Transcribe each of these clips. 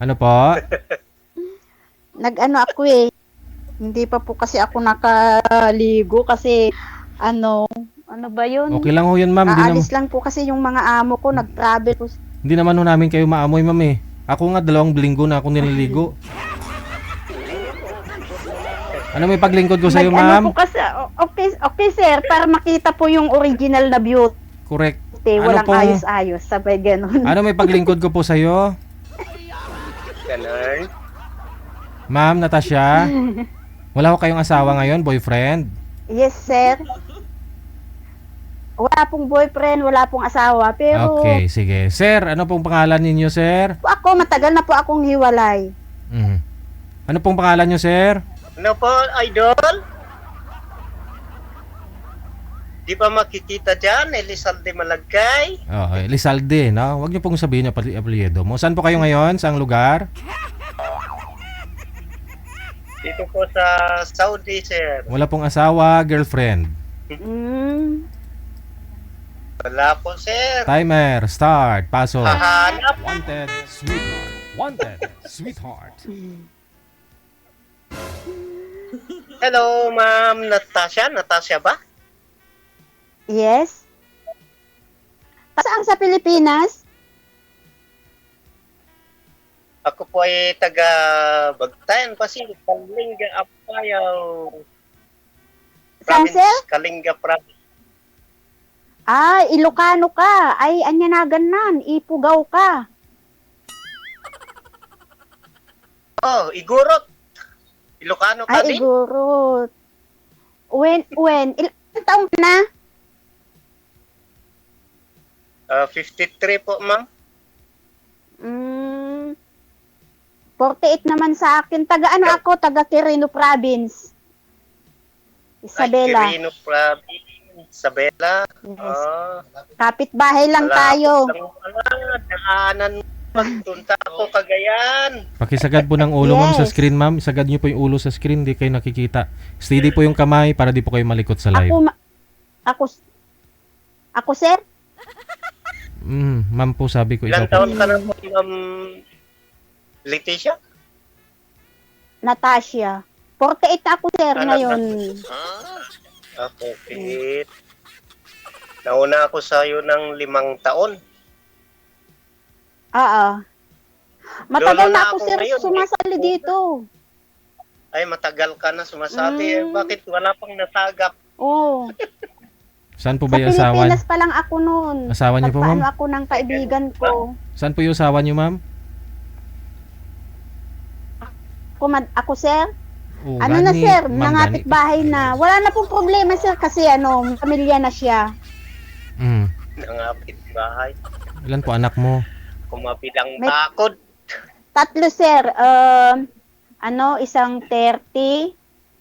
Ano po? Nag-ano ako eh. Hindi pa po kasi ako nakaligo kasi ano, ano ba yun? Okay lang ho yun, ma'am. Aalis lang po kasi yung mga amo ko, nag-travel po. Hindi naman ho namin kayo maamoy, ma'am eh. Ako nga 2 linggo na ako nililigo. Ano may paglingkod ko sa'yo, Nag-ano po ma'am? kasi, okay, okay sir, para makita po yung original na beauty, Correct. Ano walang pong... ayos-ayos, sabay ganun. Ano may paglingkod ko po sa'yo? Ganun. Ma'am, Natasha? Wala ko kayong asawa ngayon, boyfriend? Yes sir. Wala pong boyfriend, wala pong asawa, pero Okay, sige. Sir, ano pong pangalan ninyo, sir? ako, matagal na po akong hiwalay. Mhm. Ano pong pangalan nyo, sir? Ano po, idol? Di ba makikita dyan, Elizalde Malagkay? Oh, Lizalde, no? Huwag niyo pong sabihin yung apelyido mo. Saan po kayo ngayon? Saang lugar? Dito po sa Saudi, sir. Wala pong asawa, girlfriend. Mm, Wala po, sir. Timer, start, pasok. Hahanap. Wanted, sweetheart. Wanted, sweetheart. Hello, ma'am Natasha. Natasha ba? yes. Saan sa Pilipinas? Ako po ay taga Bagtayan, Pasig, Kalinga, Apayaw. Saan, sir? Kalinga Province. Ay, Ilocano ka. Ay, anyanagan nan. Ipugaw ka. Oh, Igorot. Ilocano ka Ay, din? iguro. Ilang taong ka na? 53 po, ma'am. Mm, 48 naman sa akin. Taga ano ako? Taga Quirino Province. Isabela. Ay, Quirino Province. Isabela. Yes. Ah, Kapit-bahay lang tayo. Daanan pagtunta ko Cagayan. Pakisagad po ng ulo, ma'am, sa Yes. screen, ma'am. Isagad niyo po yung ulo sa screen, di kayo nakikita. Steady po yung kamay para di po kayo malikot sa live. Ako, ako sir? Ma'am po, sabi ko ikaw Ilang po. taon ka na po, ma'am Leticia? Natasha. 48 ako sir Ano ngayon. Okay. Nauna ako sa iyo ng 5 taon. Oo. Matagal Lolo na na ako ako sir ngayon, sumasali dito. Ay, matagal ka na sumasali. Bakit wala pang nasagap? Oo. Saan po Sa ba yung asawa? Pilipinas pa lang ako noon. Asawa niyo po, Nagpaano ma'am? ako ng kaibigan ko. Saan po yung asawa niyo, ma'am? Ako sir? Oh, Ano na Gani, sir? Ma'am Nangapit Gani. bahay na. Wala na pong problema sir kasi pamilya na siya. Nangapit bahay. Ilan po anak mo? Kumapidang May- takod. 3 sir. Isang 30,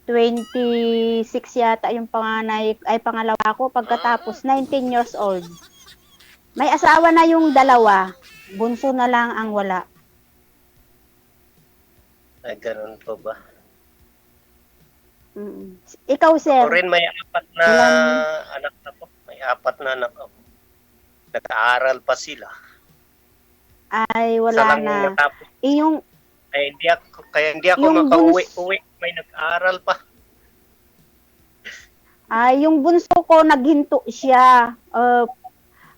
26 yata yung panganay, ay pangalawa ko. Pagkatapos 19 years old. May asawa na yung dalawa. Bunso na lang ang wala. Ay, ganun po ba? Mm. Ikaw sir? Ako rin may 4 na anak na po. May 4 na anak ako. Nag-aaral pa sila. Ay Isa wala lang na. yung natapos. Yung Kaya hindi ako Yung makauwi-uwi. May nag-aaral pa. yung bunso ko naghinto siya.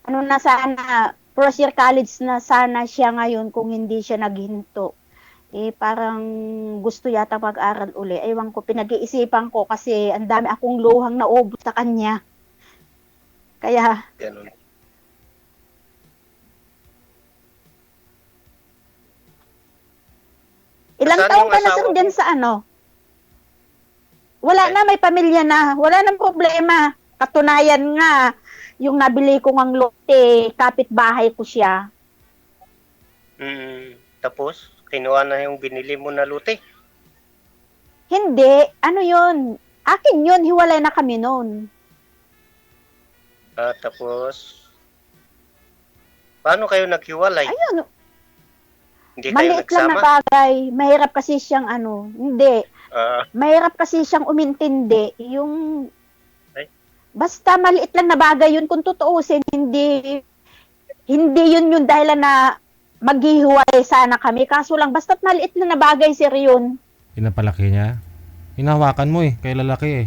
Na sana first year college na sana siya ngayon kung hindi siya naghinto. Parang gusto yata mag-aral uli. Ewan ko, pinag-iisipan ko kasi ang dami akong luhang naubos sa kanya. Kaya, Ganun. ilang Saan taon yung ka na asawa sir mo? dyan sa Wala na, may pamilya na. Wala nang problema. Katunayan nga, yung nabili ko ng lote, kapitbahay ko siya. Tapos, kinuha na yung binili mo na luti. Hindi, yun? Akin yun, hiwalay na kami noon. Tapos, paano kayo naghiwalay? Ayun, Hindi kayo maliit lang na nagsama? bagay. Mahirap kasi siyang hindi. Ah, Mahirap kasi siyang umintindi. Yung, Ay. basta maliit lang na bagay yun. Kung tutuusin, hindi yun yung dahilan na maghihiwalay sana kami. Kaso lang, basta't maliit na bagay, sir, yun. Pinapalaki niya. Hinahawakan mo eh, kay lalaki eh.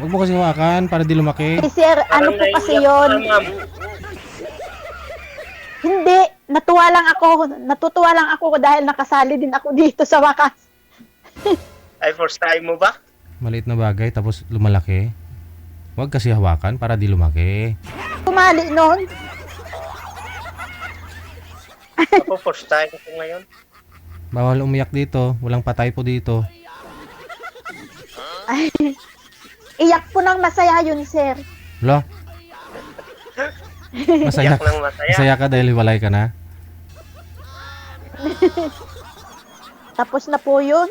Huwag mo kasi hawakan para di lumaki. Eh, sir, ano po kasi yun? Ma'am. Hindi, natutuwa lang ako dahil nakasali din ako dito sa wakas. Ay, first time mo ba? Maliit na bagay tapos lumalaki. Huwag kasi hawakan para di lumaki. Tumali noon. Ako, first time ko ngayon. Bawal umiyak dito, walang patay po dito. Ay, iyak po ng masaya yun, sir. Lo? Masaya, Iyak ng masaya. masaya ka dahil hiwalay ka na? Tapos na po yun.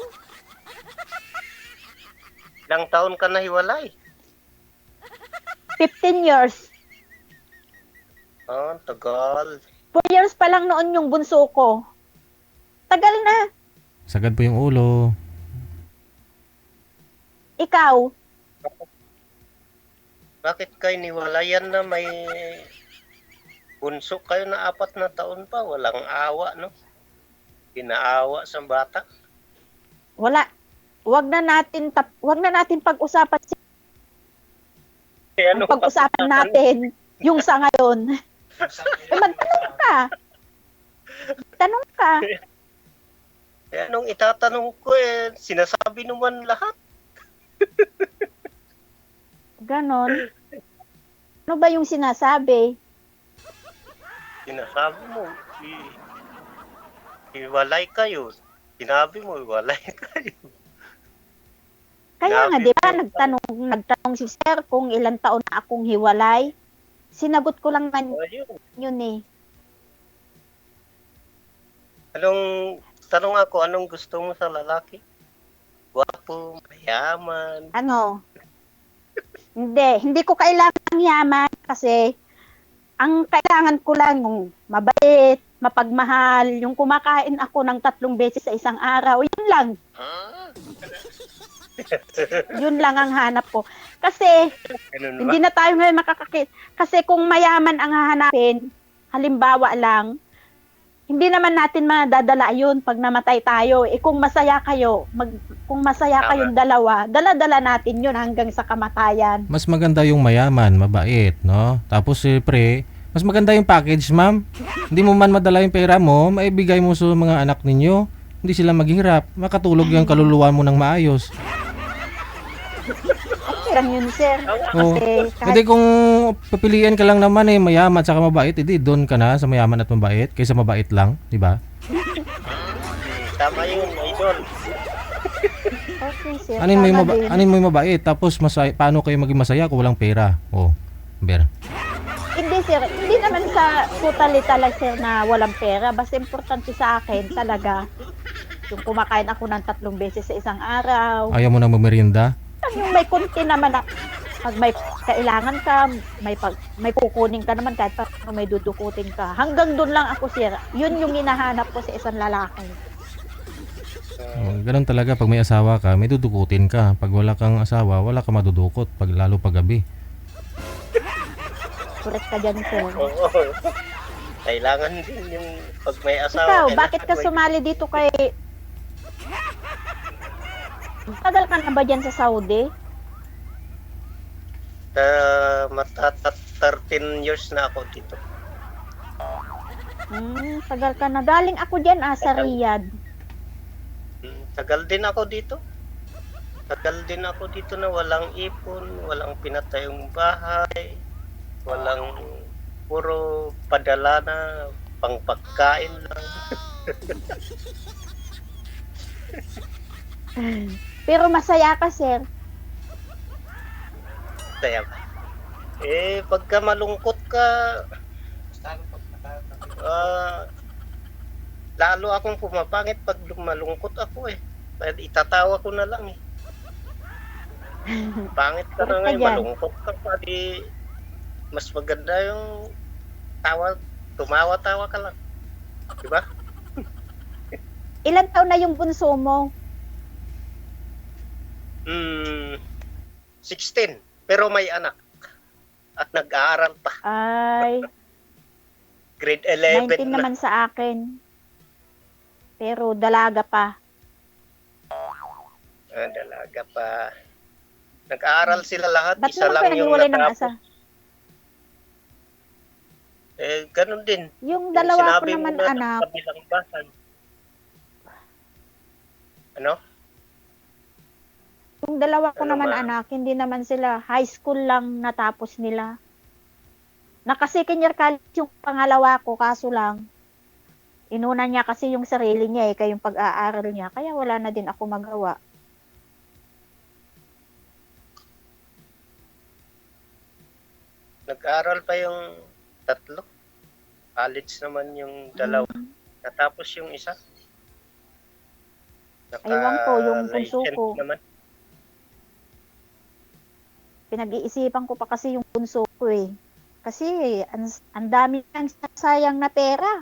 Ilang taon ka na hiwalay? 15 years. Oh, tagal. 4 years pa lang noon yung bunso ko. Tagal na. Sagad po yung ulo. Ikaw, Bakit kayo niwalayan na may bunso kayo na 4 na taon pa? Walang awa, no? Pinaawa sa bata. wala. Wag na natin pag-usapan Kaya ano ang pag-usapan natin yung sa ngayon. Magtanong ka. Tanong ka. Kaya nung itatanong ko sinasabi naman lahat. Ganon. Ano ba yung sinasabi? Sinasabi mo, hiwalay kayo. Sinabi mo, hiwalay kayo. Kaya nga, Grabe di ba, po. nagtanong si sir kung ilang taon na akong hiwalay. Sinagot ko lang man Ayun. yun eh. Tanong ako, anong gusto mo sa lalaki? Gwapo, mayaman. Ano? Hindi ko kailangan yaman kasi ang kailangan ko lang yung mabait, mapagmahal, yung kumakain ako ng 3 beses sa isang araw. Yun lang. Yun lang ang hanap ko. Kasi Ganun ba? hindi na tayo ngayon makakakit. Kasi kung mayaman ang hahanapin, halimbawa lang, hindi naman natin madadala yun pag namatay tayo. Kung masaya kayo, kung masaya Tama. kayong dalawa, dala-dala natin yun hanggang sa kamatayan. Mas maganda yung mayaman, mabait, no? Tapos siyempre, mas maganda yung package, ma'am. Hindi mo man madala yung pera mo, maibigay mo sa mga anak ninyo. Hindi sila maghihirap. Makatulog yung kaluluwa mo ng maayos. Okay lang yun, sir. Oo. Kasi Hindi kung pipilian ka lang naman mayaman at saka mabait, edi doon ka na sa mayaman at mabait kaysa mabait lang, di ba? Tama yun, idol. okay, sir. Anin mo yung tama din. anin mo yung mabait tapos paano kayo maging masaya kung walang pera? Oh, ber. Hindi, sir. Hindi naman sa totally talaga, sir, na walang pera. Basta importante sa akin talaga yung kumakain ako ng 3 beses sa isang araw. Ayaw mo na magmerienda? Yung may konti naman na pag may kailangan ka, may kukunin ka naman kahit pa may dudukutin ka. Hanggang doon lang ako, sir. Yun yung hinahanap ko sa isang lalaki. Oh, ganun talaga pag may asawa ka, may dudukutin ka. Pag wala kang asawa, wala ka madudukot pag lalo pag gabi. Correct ka dyan, sir. Oo. Kailangan din yung pag may asawa. Ikaw, kailangan bakit ka may- sumali dito kay... Tagal ka na ba dyan sa Saudi? Matatat 13 years na ako dito. Tagal ka na. Galing ako dyan, sa Riyadh. Tagal din ako dito. Tagal din ako dito na walang ipon, walang pinatayong bahay, walang puro padala na pang pagkain lang. Pero masaya ka, sir. Kaya pagka malungkot ka, lalo akong pumapangit pag malungkot ako Dahil itatawa ko na lang Pangit ka na Correct ka ngayon, dyan. malungkot ka pa mas maganda yung tumawa-tawa ka lang. Diba? Ilan taon na yung bunso mo? 16, pero may anak. At nag-aaral pa. Ay, Grade 11 19 na. naman sa akin. Pero dalaga pa. Dalaga pa. Nag-aaral sila lahat. Ba't Isa naman lang kayo yung naghiwalay ng natapos. asa? Ganun din. Yung Yung dalawa ko sinabi mo naman na sa anak, kabilang bahay. Ano? yung dalawa ko Ano, naman ma? anak, hindi naman sila high school lang natapos nila. Naka-second year college yung pangalawa ko, kaso lang, inuna niya kasi yung sarili niya kaya yung pag-aaral niya, kaya wala na din ako magawa. Nag-aaral pa yung tatlo. College naman yung dalawa. Natapos yung isa. Ewan ko, yung bunso Naka-license ko. naman. Pinag-iisipan ko pa kasi yung bunso ko eh. Kasi ang dami nang sayang na pera.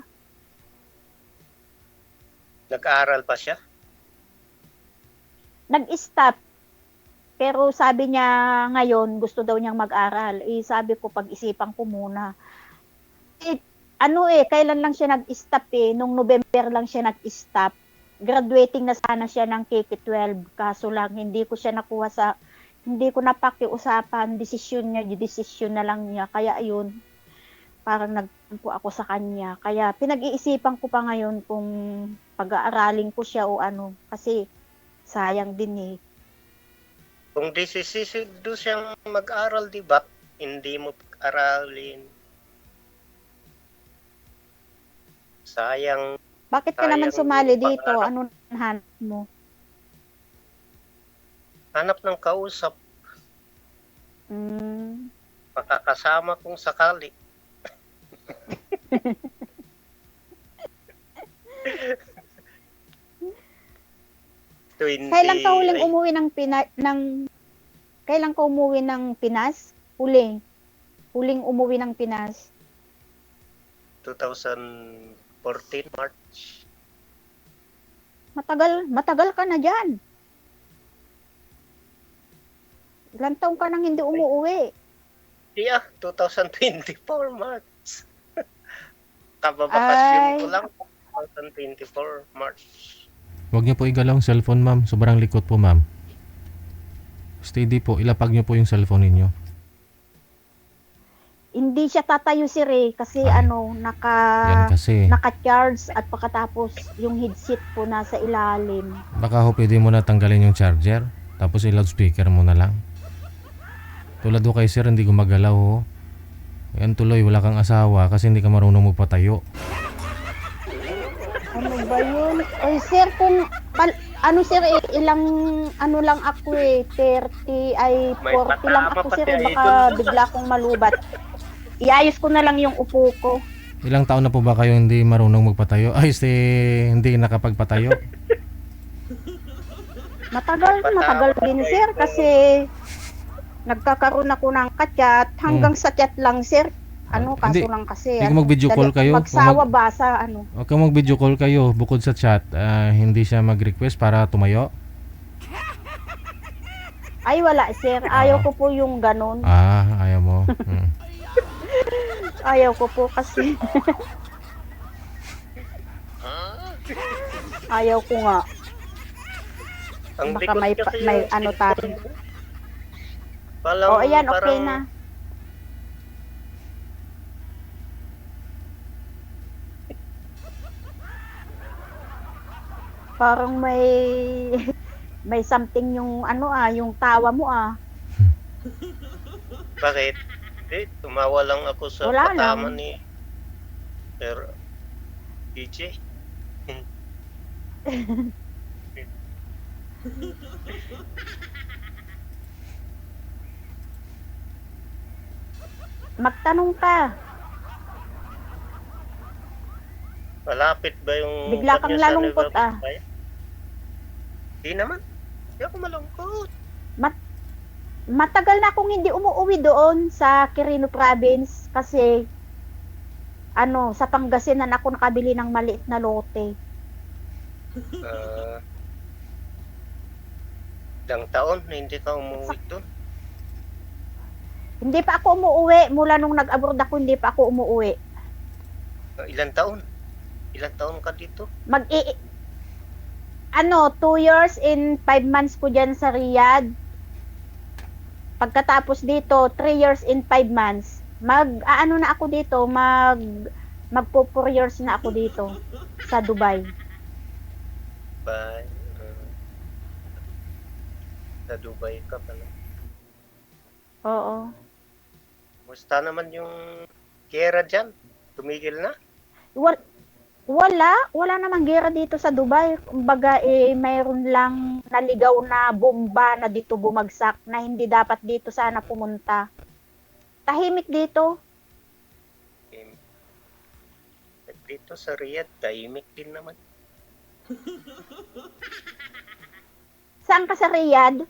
Nag-aaral pa siya. Nag-stop. Pero sabi niya ngayon, gusto daw niyang mag-aral. Sabi ko, pag-isipan ko muna. Kailan lang siya nag-stop eh. Nung November lang siya nag-stop. Graduating na sana siya ng KK-12. Kaso lang, hindi ko napakiusapan. Desisyon na lang niya. Kaya ayun, parang nagtampo ako sa kanya. Kaya pinag-iisipan ko pa ngayon kung pag-aaralin ko siya o ano. Kasi sayang din eh. Kung desisido siyang mag-aral, di ba? Hindi mo pag-aralin. Sayang. Bakit ka naman Sayang sumali yung dito? pag-aaral. Ano hanap mo? Hanap ng kausap. Makakasama kung sakali. Kailan ka huling umuwi Kailan ka umuwi ng Pinas? Huling umuwi ng Pinas. 2014 March. Matagal ka na diyan. Ilang taon ka nang hindi umuwi? Yeah, 2024 March. Kababakasyon ko lang. 2024 March. Huwag niyo po igalaw ang cellphone, ma'am. Sobrang likot po, ma'am. Steady po. Ilapag niyo po yung cellphone ninyo. Hindi siya tatayo si Ray kasi Ay. Yan kasi. naka-charge at pagkatapos yung headset po nasa ilalim. Baka ho pwede mo na tanggalin yung charger. Tapos i-loudspeaker mo na lang. Tulad ho kay sir, hindi gumagalaw ho. Yan tuloy, wala kang asawa kasi hindi ka marunong magpatayo. Ano ba yun? Oy, sir, sir, ilang, lang ako 30, ay, May 40 lang patama ako, pati, sir, baka idol. bigla akong malubat. Iayos ko na lang yung upo ko. Ilang taon na po ba kayo hindi marunong magpatayo? Ay, hindi nakapagpatayo? Matagal din, sir, kasi nagkakaroon ako ng ka-chat, hanggang sa chat lang, sir. Kaso Hindi. lang kasi. Hindi mag-video call kayo? Magsawa ba sa ano? Huwag kang mag-video call kayo bukod sa chat. Hindi siya mag-request para tumayo? Ay, wala, sir. Ayaw ko po yung ganun. Ayaw mo. Ayaw ko po kasi. Ayaw ko nga. Ang Baka likod may kasi may yung ano cellphone tayo. mo. Parang, O, ayan, okay parang- na. Parang may something yung yung tawa mo Bakit? Tumawa lang ako sa Wala patama lang. ni Sir DJ. Magtanong ka. Malapit ba yung Bigla kang kanya sa lalungkot, Nueva Vizcaya? Di naman. Di ako malungkot. Matagal na akong hindi umuwi doon sa Quirino Province kasi sa Pangasinan ako nakabili ng maliit na lote. Ilang taon na hindi ka umuwi doon. Hindi pa ako umuwi. Mula nung nag-abroad ako, hindi pa ako umuwi. Ilang taon? Ilang taon ka dito? Mag 2 years in 5 months ko dyan sa Riyadh. Pagkatapos dito, 3 years in 5 months. Ano na ako dito, magpo 4 years na ako dito sa Dubai. Ba, sa Dubai ka pala. Oo. Musta naman yung gera dyan? Tumigil na? Wala namang gera dito sa Dubai. Kumbaga mayroon lang naligaw na bomba na dito bumagsak na hindi dapat dito sana pumunta. Tahimik dito. Dito sa Riyadh, tahimik din naman. Saan ka sa Riyadh?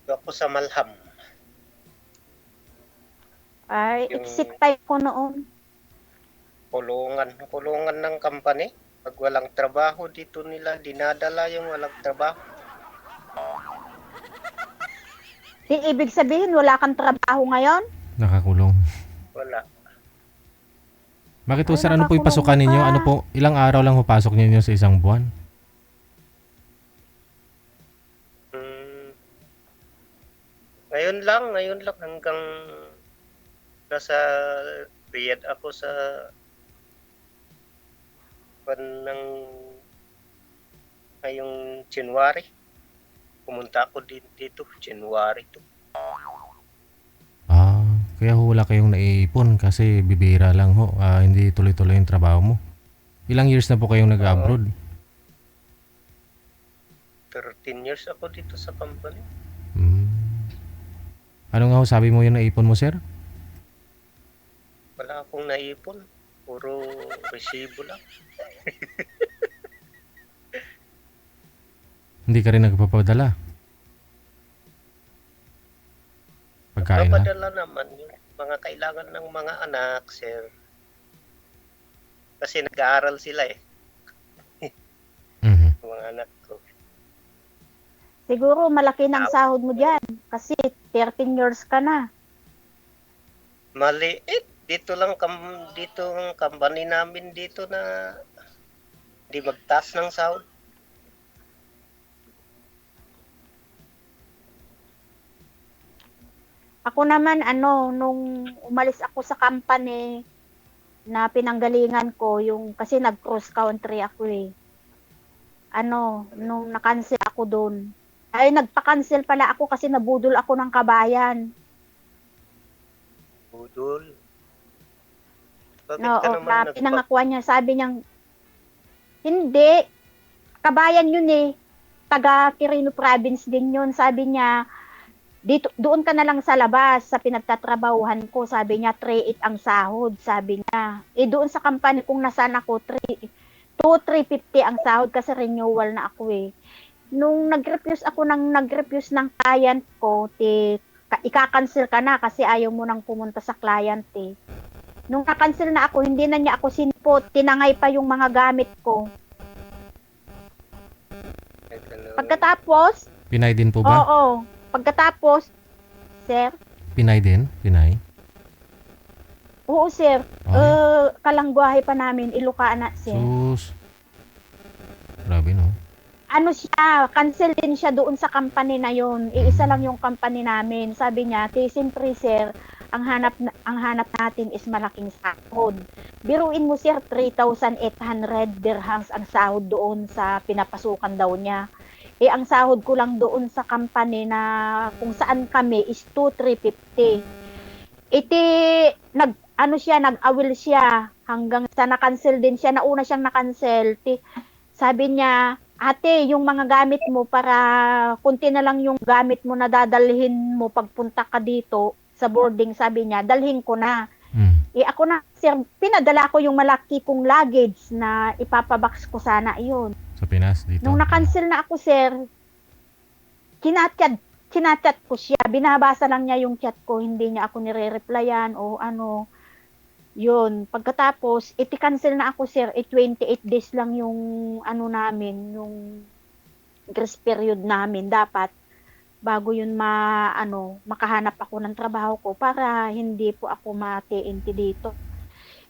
Ako sa Malham. Ay, Yung- exit time ko noon. Kulungan ng company. Pag walang trabaho dito nila, dinadala yung walang trabaho. Di ibig sabihin wala kang trabaho ngayon? Nakakulong. Wala. Bakit po Ay, sir, ano po yung nakakulong pasukan ninyo? ka. Ano po, ilang araw lang ho pasok ninyo sa isang buwan? Ngayon lang hanggang nasa Riyadh ako sa ng ngayong January. Pumunta ako dito January to. Ah, kaya ho wala kayong naiipon kasi bibira lang ho. Hindi tuloy-tuloy yung trabaho mo. Ilang years na po kayong nag-abroad? 13 years ako dito sa company. Hmm. Ano nga ho sabi mo yung naipon mo, sir? Wala akong naipon. Puro resibo lang. Hindi ka rin nagpapadala? Pagkain na? Napadala naman yung mga kailangan ng mga anak, sir. Kasi nag-aaral sila eh, Mhm. mga anak ko. Siguro malaki ng sahod mo diyan kasi 13 years ka na. Maliit. Dito ang company namin dito na hindi magtaas ng sahod. Ako naman nung umalis ako sa company na pinanggalingan ko kasi nag-cross country ako eh. Nung na-cancel ako doon. Ay nagpa-cancel pala ako kasi nabudol ako ng kabayan. Budol. Bakit Oo, ka naman pinangakuan niya, sabi niya, hindi, kabayan yun eh, taga Quirino province din yun, sabi niya, doon ka na lang sa labas, sa pinagtatrabahuhan ko, sabi niya, 3.8 ang sahod, sabi niya, doon sa company kung nasaan ako, 350 ang sahod kasi renewal na ako eh. Nung nag-refuse ng client ko, ika-cancel ka na kasi ayaw mo nang pumunta sa client eh. Nung na-cancel na ako, hindi na niya ako sinpot. Tinangay pa yung mga gamit ko. Pagkatapos, Pinay din po ba? oo. Pagkatapos, sir, Pinay din? Pinay? oo sir, Ay. kalangguahe pa namin, Ilocana sir. Sus. Grabe no? Cancel din siya doon sa company na yon. Iisa lang yung company namin. Sabi niya, siyempre sir, ang hanap natin is malaking sahod. Biruin mo sir, 3,800 dirhams ang sahod doon sa pinapasukan daw niya. Ang sahod ko lang doon sa company na kung saan kami is 2,350. Nag-awil siya hanggang sa na-cancel din siya. Nauna siyang na-cancel. Sabi niya, ate, yung mga gamit mo para kunti na lang yung gamit mo na dadalhin mo pagpunta ka dito sa boarding, sabi niya, dalhin ko na. Ako na, sir, pinadala ko yung malaki kong luggage na ipapabox ko sana iyon. Sa Pinas dito? Nung na-cancel na ako, sir, kinachat ko siya. Binabasa lang niya yung chat ko, hindi niya ako nire-replyan o ano. Yun, pagkatapos, iti-cancel na ako, sir. 28 days lang yung namin, yung grace period namin. Dapat, bago yun makahanap ako ng trabaho ko para hindi po ako ma-TNT dito.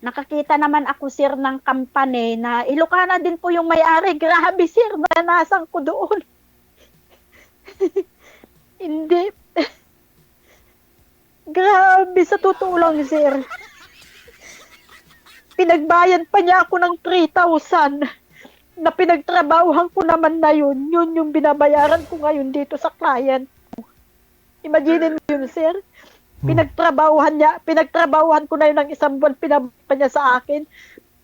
nakakita naman ako sir ng company na Ilocana din po yung may-ari. Grabe sir, naranasan ko doon. Hindi. Grabe, sa totoo lang sir. Pinagbayad pa niya ako ng 3,000 na pinagtrabahuhan ko naman na yun. Yun yung binabayaran ko ngayon dito sa client. Imagine mo yun sir. Pinagtrabahuhan ko na yun ng isang buwan, pinababa niya sa akin.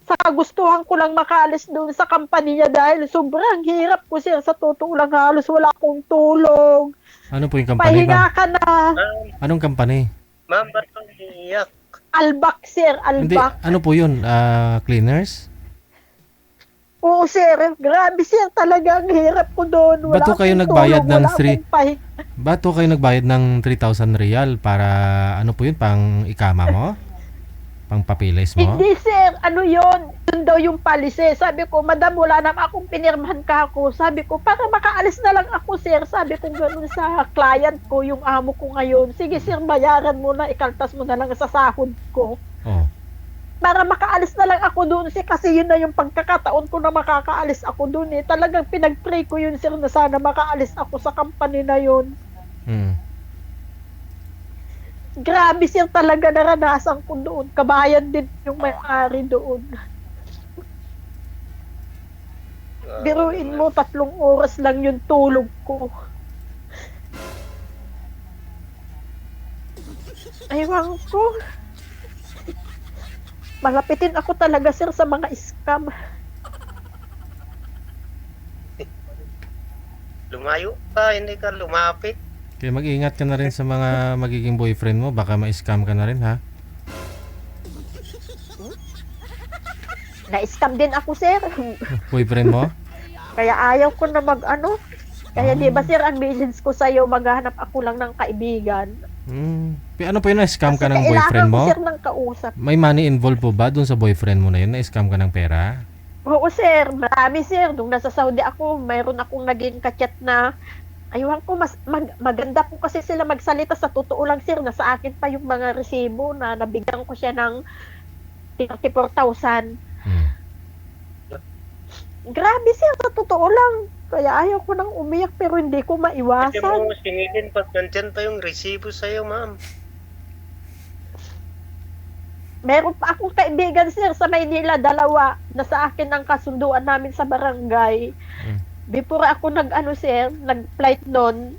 Sa kagustuhan ko lang makaalis doon sa company niya dahil sobrang hirap ko sir. Sa totoo lang, halos wala akong tulong. Ano po yung company, Pahinga ma'am? ka na. Anong company? Ma'am, ba't kang iiyak? Albak sir, Hindi, albak. ano po yun? Cleaners? Oo sir, grabe sir, talaga ang hirap ko doon. Wala Ba't ho kayo akong nagbayad tulong, ng wala akong pahinga. Ba't ho kayo nagbayad ng 3,000 real para ano po yun? Pang ikama mo? Pang papilis mo? Hindi sir, ano yon? Yun daw yung policy. Sabi ko, madam, wala naman akong pinirmahan ka ako. Sabi ko, para makaalis na lang ako sir. Sabi ko gano'n sa client ko, yung amo ko ngayon. Sige sir, bayaran mo na, ikaltas mo na lang sa sahod ko. Oh. Para makaalis na lang ako doon sir, kasi yun na yung pagkakataon ko na makakaalis ako doon eh. Talagang pinag-pray ko yun sir na sana makaalis ako sa company na yun. Hmm. Grabe sir, talaga naranasan ko doon. Kabayan din yung may-ari doon. Biruin mo, 3 oras lang yung tulog ko. Aywan ko. Malapitin ako talaga sir sa mga scam. Lumayo ka, hindi ka lumapit. Kaya mag-ingat ka na rin sa mga magiging boyfriend mo. Baka ma-scam ka na rin, ha? Na-scam din ako sir. Boyfriend mo? Kaya ayaw ko na mag-ano. Kaya di ba sir, ang message ko sa'yo, maghanap ako lang ng kaibigan. Ano po yun? Na-scam ka ng Kasi boyfriend kailangan mo? ko sir ng kausap. May money involved po ba dun sa boyfriend mo na yun? Na-scam ka ng pera? Oo sir, marami sir. Nung nasa Saudi ako, mayroon akong naging kachat na aywan ko, maganda po kasi sila magsalita. Sa totoo lang sir, nasa akin pa yung mga resibo na nabigyan ko siya ng 34,000. Grabe sir, sa totoo lang. Kaya ayaw ko nang umiyak pero hindi ko Hindi maiwasan. mo singilin pag nandyan pa yung resibo sa'yo, ma'am. Meron pa akong kaibigan sir sa Maynila, 2 na sa akin ang kasunduan namin sa barangay. Before ako nag-flight noon,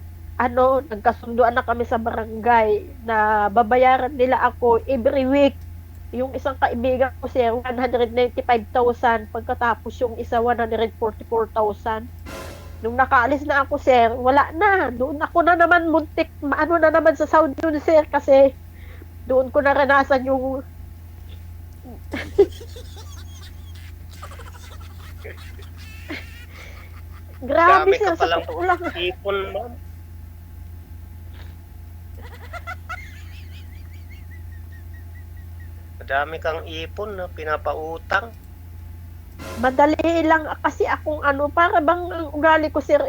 nagkasunduan na kami sa barangay na babayaran nila ako every week. Yung isang kaibigan ko sir, 195,000, pagkatapos yung isa 144,000. Nung nakaalis na ako sir, wala na. Doon ako na naman muntik, maano na naman sa Saudi yun sir, kasi doon ko naranasan yung grabe Dami sir, ka sa palang totoo lang. ipon, ma'am. Madami kang ipon na pinapautang. Madali lang kasi akong para bang ang ugali ko sir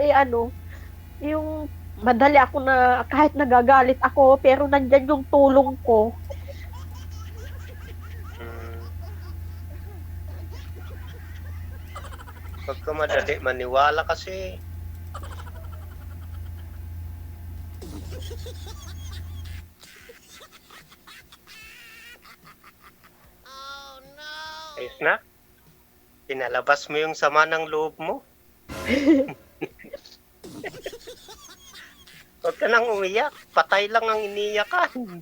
yung madali ako na kahit nagagalit ako pero nandyan yung tulong ko. Pagka madali, maniwala kasi. Ayos na? Pinalabas mo yung sama ng loob mo? Huwag ka nang umiyak. Patay lang ang iniyakan.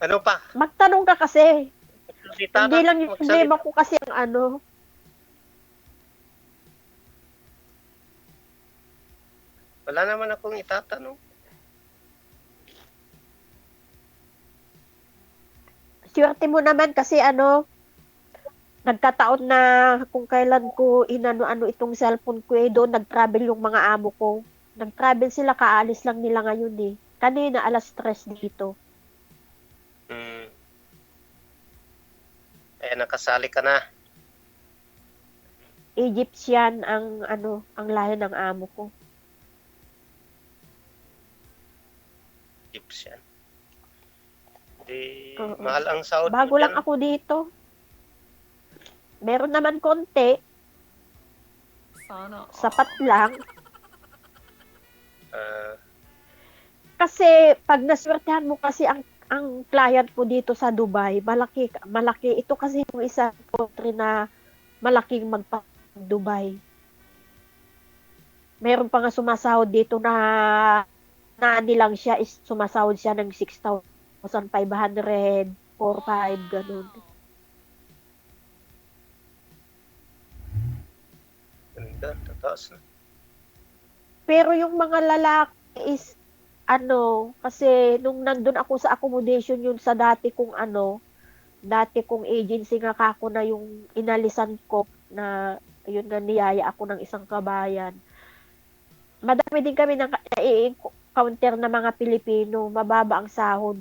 Ano pa? Magtanong ka kasi. Salita Hindi na. lang yung problema ko kasi ang Wala naman akong itatanong. swerte mo naman kasi nagkataon na kung kailan ko inano-ano itong cellphone ko doon nag-travel yung mga amo ko. Nag-travel sila, kaalis lang nila ngayon eh. Kanina 3:00 dito. Kaya nakasali ka na. Egyptian ang ano, ang lahi ng amo ko. Egyptian. Di, Oo. mahal ang sahod mo Bago lang dyan. ako dito. Meron naman konti, sapat lang. Ah, Kasi pag naswertehan mo kasi ang client mo dito sa Dubai, malaki. Ito kasi yung isang country na malaking Dubai. Meron pa nga sumasahod dito na nilang siya is sumasahod siya ng 6,500, 4,500, ganun. ganda, tataas na. Pero yung mga lalaki is ano, kasi nung nandun ako sa accommodation yun sa dati kong agency nga kako na yung inalisan ko na yun nga niyaya ako ng isang kabayan. Madami din kami nai-encounter na mga Pilipino, mababa ang sahod.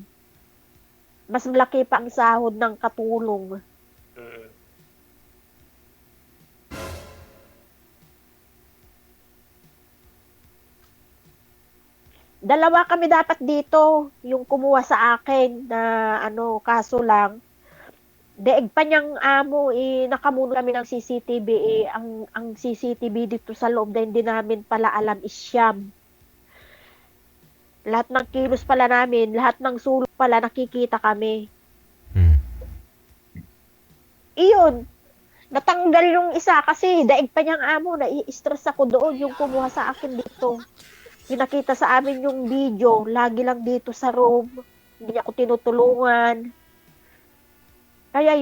Mas malaki pa ang sahod ng katulong. Mm. Dalawa kami dapat dito, yung kumuha sa akin na kaso lang, daig pa niyang amo, nakamuno kami ng CCTV, ang CCTV dito sa loob na hindi namin pala alam is siyam. Lahat ng kilos pala namin, lahat ng sulok pala nakikita kami. Iyon, natanggal yung isa kasi daig pa niyang amo, nai-stress ako doon yung kumuha sa akin dito. Pinakita sa amin yung video, lagi lang dito sa room, hindi ako tinutulungan. Kaya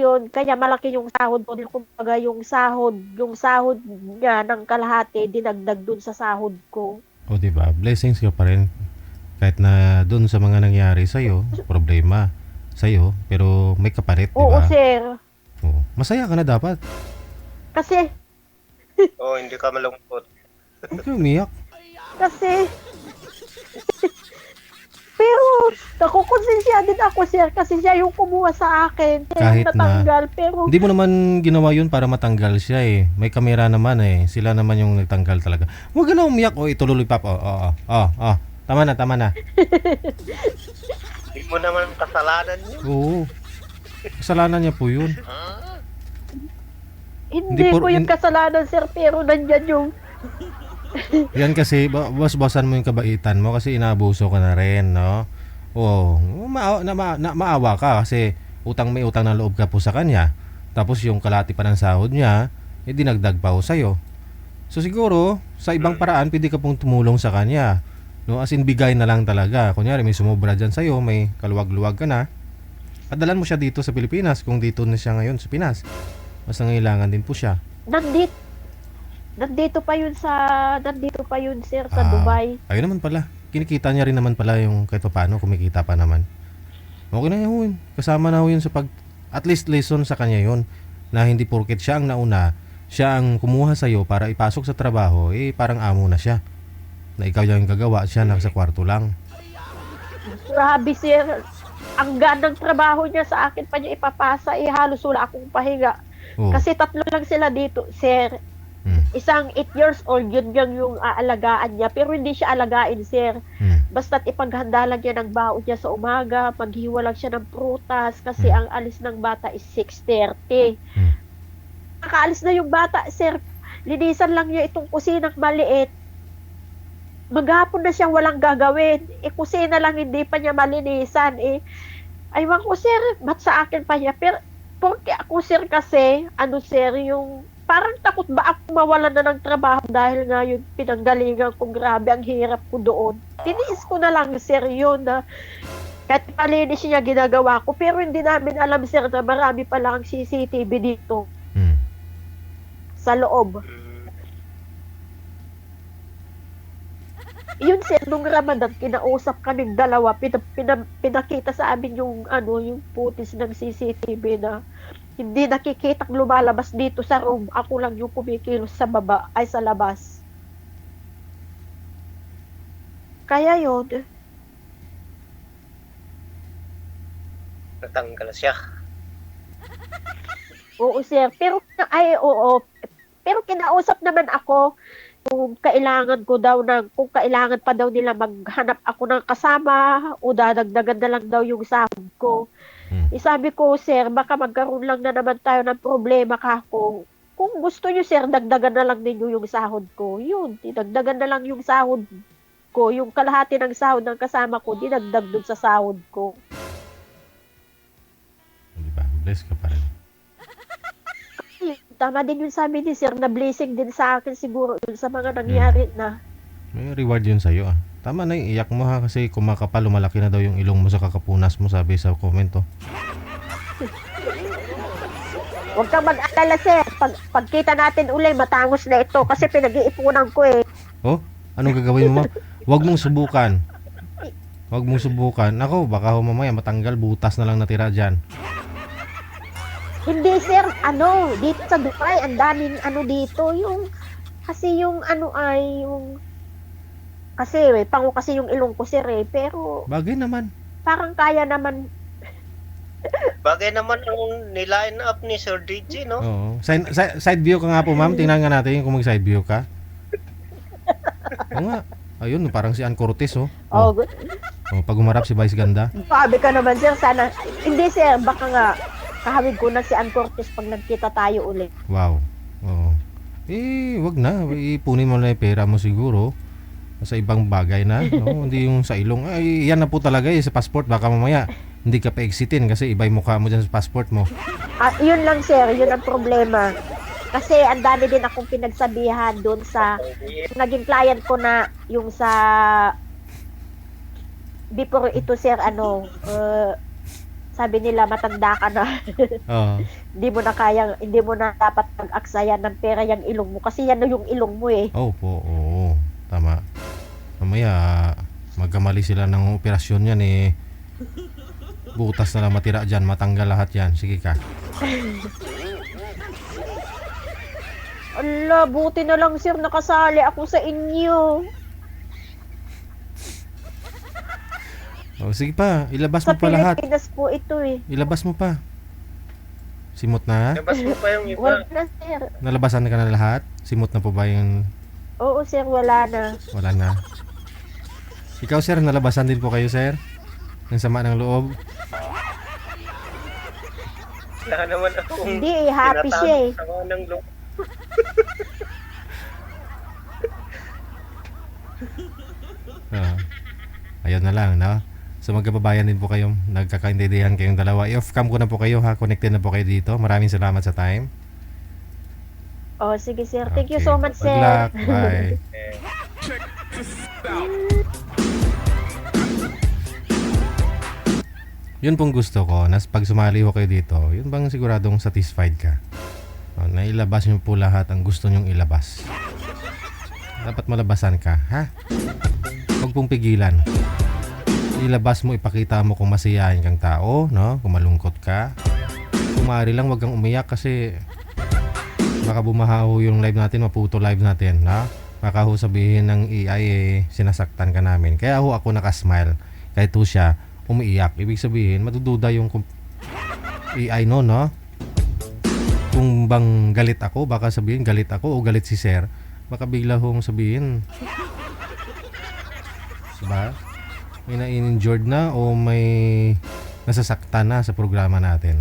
malaki yung sahod ko. Kumbaga yung sahod niya ng kalahati, dinagdag dun sa sahod ko. O diba, blessings ka pa rin. Kahit na dun sa mga nangyari sa'yo, problema sa'yo, pero may kapalit, Oo, diba? sir. Oo. Masaya ka na dapat. Kasi, Oh, hindi ka malungkot. Huwag ka umiyak. pero, nakukonsensya din ako, sir, kasi siya yung kumuha sa akin. Siya Kahit yung natanggal, pero, Hindi mo naman ginawa yun para matanggal siya eh. May kamera naman eh. Sila naman yung nagtanggal talaga. Huwag ka na umiyak. O, ito lollipop. Oh. Tama na. Hindi mo naman kasalanan yun. Oo. Kasalanan niya po yun. hindi Hindi ko yung kasalanan, sir, pero nandyan yung, Yan kasi, bawasan mo yung kabaitan mo kasi inaabuso ka na rin, no? Oo. Maawa ka kasi may utang na loob ka po sa kanya. Tapos yung kalahati pa ng sahod niya, dinagdag pa ho sa'yo. So siguro, sa ibang paraan, pwede ka pong tumulong sa kanya. No? As in, bigay na lang talaga. Kunyari, may sumobra dyan sa'yo, may kaluwag-luwag ka na. Padalan mo siya dito sa Pilipinas kung dito na siya ngayon sa Pinas. Mas nangailangan din po siya. nandito pa yun, sir, sa Dubai. Ayun naman pala. Kinikita niya rin naman pala yung kahit paano, kumikita pa naman. Okay na yun. Kasama na yun sa at least lesson sa kanya yun. Na hindi porket siya ang nauna, siya ang kumuha sa'yo para ipasok sa trabaho, parang amo na siya. Na ikaw yung gagawa, siya nasa kwarto lang. Grabe, sir. Ang gandang trabaho niya sa akin pa niya ipapasa, halos wala akong pahinga. Oo. Kasi 3 lang sila dito, sir. Isang 8 years old, yun yung aalagaan niya. Pero hindi siya alagain, sir. Basta't ipaghanda lang niya ng baon niya sa umaga, maghiwa lang siya ng prutas, kasi ang alis ng bata is 6:30. Nakaalis na yung bata, sir. Linisan lang niya itong kusinang maliit. Maghapon na siyang walang gagawin. Kusina lang, hindi pa niya malinisan. Aywan ko, sir, ba't sa akin pa niya? Pero, porque ako, sir, kasi, sir, yung parang takot ba ako mawalan na ng trabaho dahil nga yun pinanggalingan ko, grabe ang hirap ko doon. Tiniis ko na lang, sir, yun na kahit malinis niya ginagawa ko, pero hindi namin alam, sir, na marami pa lang CCTV dito sa loob. Yun, sir, nung Ramadan, kinausap kaming dalawa, pinakita sa amin yung footage ng CCTV na hindi nakikitang lumalabas dito sa room. Ako lang yung kumikilos sa labas. Kaya yun. Natanggal siya. Oo, sir. Pero, oo. Pero kinausap naman ako kung kailangan pa daw nila maghanap ako ng kasama o dadagdagan na lang daw yung sahod ko. Sabi ko, sir, baka magkaroon lang na naman tayo ng problema kung gusto nyo, sir, dagdagan na lang ninyo yung sahod ko. Yun, dinagdagan na lang yung sahod ko. Yung kalahati ng sahod ng kasama ko, dinagdag dun sa sahod ko. Di ba? Bless ka pa rin. Tama din yung sabi ni sir, na blessing din sa akin siguro yun sa mga nangyari na. May reward yun sa'yo ah. Tama na yung iyak mo ha, kasi kumakapal, lumalaki na daw yung ilong mo sa kakapunas mo, sabi sa comment oh. Huwag kang mag-alala, sir. Pagkita natin uli, matangos na ito kasi pinag-iipunan ko eh. Oh, anong gagawin mo, ma'am? Huwag mong subukan. Huwag mong subukan. Ako, baka mamaya matanggal, butas na lang natira dyan. Hindi, sir. Dito sa Dubai, ang daming dito. Pango kasi yung ilong ko, sir eh. Pero, Bagay naman. parang kaya naman. Bagay naman ang niline up ni Sir DJ, no? Oo. Side view ka nga po, ma'am. Tingnan nga natin kung mag-side view ka. Oo nga. Ayun, parang si Ann Cortez, oh. Oh, Oh, pag umarap si Vice Ganda. sabi ka naman, sir. Sana, hindi, sir. Baka nga, kahawig ko na si Ann Cortez pag nagkita tayo uli. Wow. Oo. Wag na. Ipunin mo na yung pera mo siguro. Sa ibang bagay na. No? Hindi yung sa ilong. Ay, yan na po talaga sa passport. Baka mamaya, hindi ka pa exitin kasi iba yung mukha mo dyan sa passport mo. Yun lang, sir. Yun ang problema. Kasi ang dami din akong pinagsabihan doon sa naging client ko na yung sa before ito, sir, sabi nila matanda ka na. Oo. Hindi mo na dapat pag-aksayan ng pera yung ilong mo kasi yan na yung ilong mo eh. Oo po, oo. Tama. Mamaya, magkamali sila ng operasyon yan eh. Butas na lang matira dyan, matanggal lahat yan. Sige ka. Ala, buti na lang, sir, nakasali ako sa inyo. Oh, sige pa, ilabas Sa mo pa lahat. Pilipinas po ito eh. Ilabas mo pa. Simot na? Labas mo pa yung iba. Wala na, sir. Nalabasan ka na lahat? Simot na po ba yung... Oo, sir, wala na. Wala na. Ikaw, sir, nalabasan din po kayo, sir? Ng sama ng loob? Wala naman akong Hindi, happy siya eh. Sama ng loob. Ayun na lang, no? So magkababayan din po kayo, nagkakaintindihan kayong dalawa. I-off cam ko na po kayo ha, connected na po kayo dito. Maraming salamat sa time. Oh, sige, sir. Thank you Okay. so much, Good sir. luck. Bye. Yun pong gusto ko, pag sumali ko kayo dito, yun bang siguradong satisfied ka? Nailabas nyo po lahat ang gusto nyong ilabas. Dapat malabasan ka, ha? Huwag pong pigilan. Ilabas mo, ipakita mo kung masiyahin kang tao, no? Kung malungkot ka. Kung maaari lang, wag kang umiyak kasi baka bumahaw yung live natin, maputo live natin, na? Baka ho sabihin ng AI sinasaktan ka namin. Kaya ho ako nakasmile. Kahit ho siya umiiyak. Ibig sabihin, madududa yung AI no? Kung bang galit ako, baka sabihin galit ako o galit si Sir. Baka bigla hong sabihin, diba? May na-injured na o may nasasaktan na sa programa natin.